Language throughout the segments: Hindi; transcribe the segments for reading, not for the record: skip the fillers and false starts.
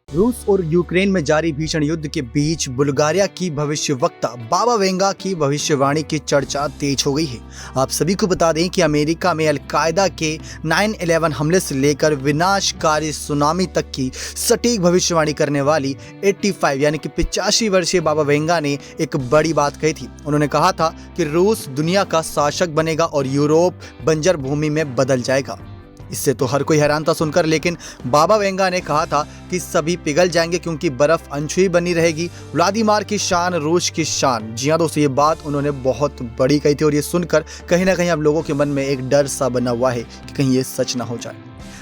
रूस और यूक्रेन में जारी भीषण युद्ध के बीच बुल्गारिया की भविष्यवक्ता बाबा वेंगा की भविष्यवाणी की चर्चा तेज हो गई है। आप सभी को बता दें कि अमेरिका में अलकायदा के 9/11 हमले से लेकर विनाशकारी सुनामी तक की सटीक भविष्यवाणी करने वाली 85 यानी कि 85 वर्षीय बाबा वेंगा ने एक बड़ी बात कही थी। उन्होंने कहा था कि रूस दुनिया का शासक बनेगा और यूरोप बंजर भूमि में बदल जाएगा। इससे तो हर कोई हैरान था सुनकर, लेकिन बाबा वेंगा ने कहा था कि सभी पिघल जाएंगे क्योंकि बर्फ अनछुई बनी रहेगी। व्लादिमीर की शान, रूस की शान। जी हाँ दोस्तों, ये बात उन्होंने बहुत बड़ी कही थी और ये सुनकर कहीं ना कहीं अब लोगों के मन में एक डर सा बना हुआ है कि कहीं ये सच ना हो जाए।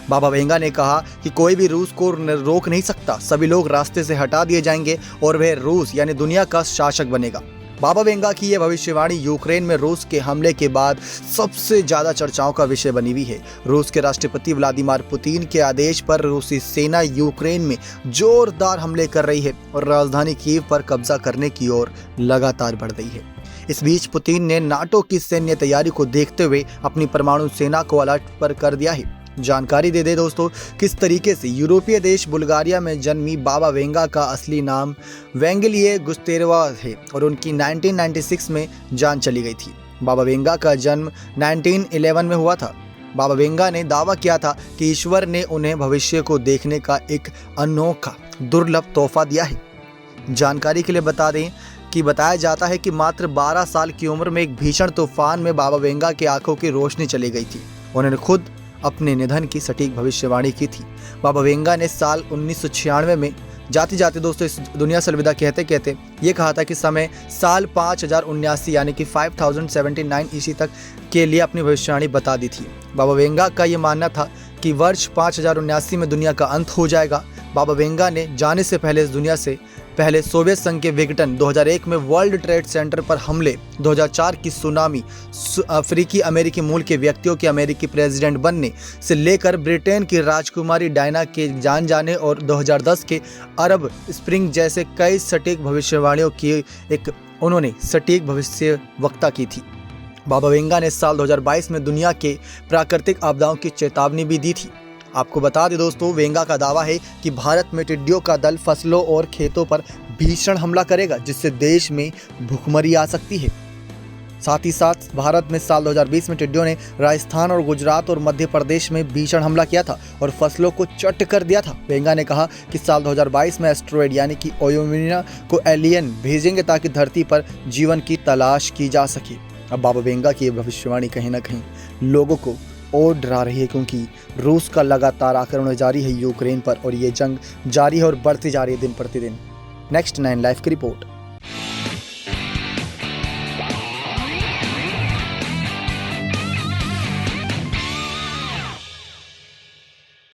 बाबा वेंगा ने कहा कि कोई भी रूस को रोक नहीं सकता, सभी लोग रास्ते से हटा दिए जाएंगे और वह रूस यानी दुनिया का शासक बनेगा। बाबा वेंगा की यह भविष्यवाणी यूक्रेन में रूस के हमले के बाद सबसे ज्यादा चर्चाओं का विषय बनी हुई है। रूस के राष्ट्रपति व्लादिमीर पुतिन के आदेश पर रूसी सेना यूक्रेन में जोरदार हमले कर रही है और राजधानी कीव पर कब्जा करने की ओर लगातार बढ़ रही है। इस बीच पुतिन ने नाटो की सैन्य तैयारी को देखते हुए अपनी परमाणु सेना को अलर्ट पर कर दिया है। जानकारी दे दे दोस्तों, किस तरीके से यूरोपीय देश बुल्गारिया में जन्मी बाबा वेंगा का असली नाम वेंगेलिए गुस्तेरोवा है और उनकी 1996 में जान चली गई थी। बाबा वेंगा का जन्म 1911 में हुआ था। बाबा वेंगा ने दावा किया था कि ईश्वर ने उन्हें भविष्य को देखने का एक अनोखा दुर्लभ तोहफा दिया है। जानकारी के लिए बता दें कि बताया जाता है कि मात्र 12 साल की उम्र में एक भीषण तूफान में बाबा वेंगा की आंखों की रोशनी चली गई थी। उन्होंने खुद अपने निधन की सटीक भविष्यवाणी की थी। बाबा वेंगा ने साल 1996 में जाते जाते दोस्तों इस दुनिया से अलविदा कहते कहते ये कहा था कि समय साल 5079 यानी कि 5079 ईस्वी तक के लिए अपनी भविष्यवाणी बता दी थी। बाबा वेंगा का ये मानना था कि वर्ष 5079 में दुनिया का अंत हो जाएगा। बाबा वेंगा ने जाने से पहले इस दुनिया से पहले सोवियत संघ के विघटन, 2001 में वर्ल्ड ट्रेड सेंटर पर हमले, 2004 की सुनामी, अफ्रीकी अमेरिकी मूल के व्यक्तियों के अमेरिकी प्रेसिडेंट बनने से लेकर ब्रिटेन की राजकुमारी डायना के जान जाने और 2010 के अरब स्प्रिंग जैसे कई सटीक भविष्यवाणियों की एक उन्होंने सटीक भविष्यवक्ता की थी। बाबा वेंगा ने साल 2022 में दुनिया के प्राकृतिक आपदाओं की चेतावनी भी दी थी। आपको बता दें दोस्तों, वेंगा का दावा है कि भारत में टिड्डियों का दल फसलों और खेतों पर भीषण हमला करेगा, जिससे देश में भूखमरी आ सकती है। साथ ही साथ भारत में साल 2020 में टिड्डियों ने राजस्थान और गुजरात और मध्य प्रदेश में भीषण हमला किया था और फसलों को चट कर दिया था। वेंगा ने कहा कि साल 2022 में एस्ट्रॉयड यानी कि ओयोमिना को एलियन भेजेंगे ताकि धरती पर जीवन की तलाश की जा सके। अब बाबा वेंगा की भविष्यवाणी कहीं ना कहीं लोगों को और डरा रही है, क्योंकि रूस का लगातार आक्रमण जारी है यूक्रेन पर और ये जंग जारी है और बढ़ती जा रही है दिन प्रतिदिन। नेक्स्ट 9 लाइव की रिपोर्ट।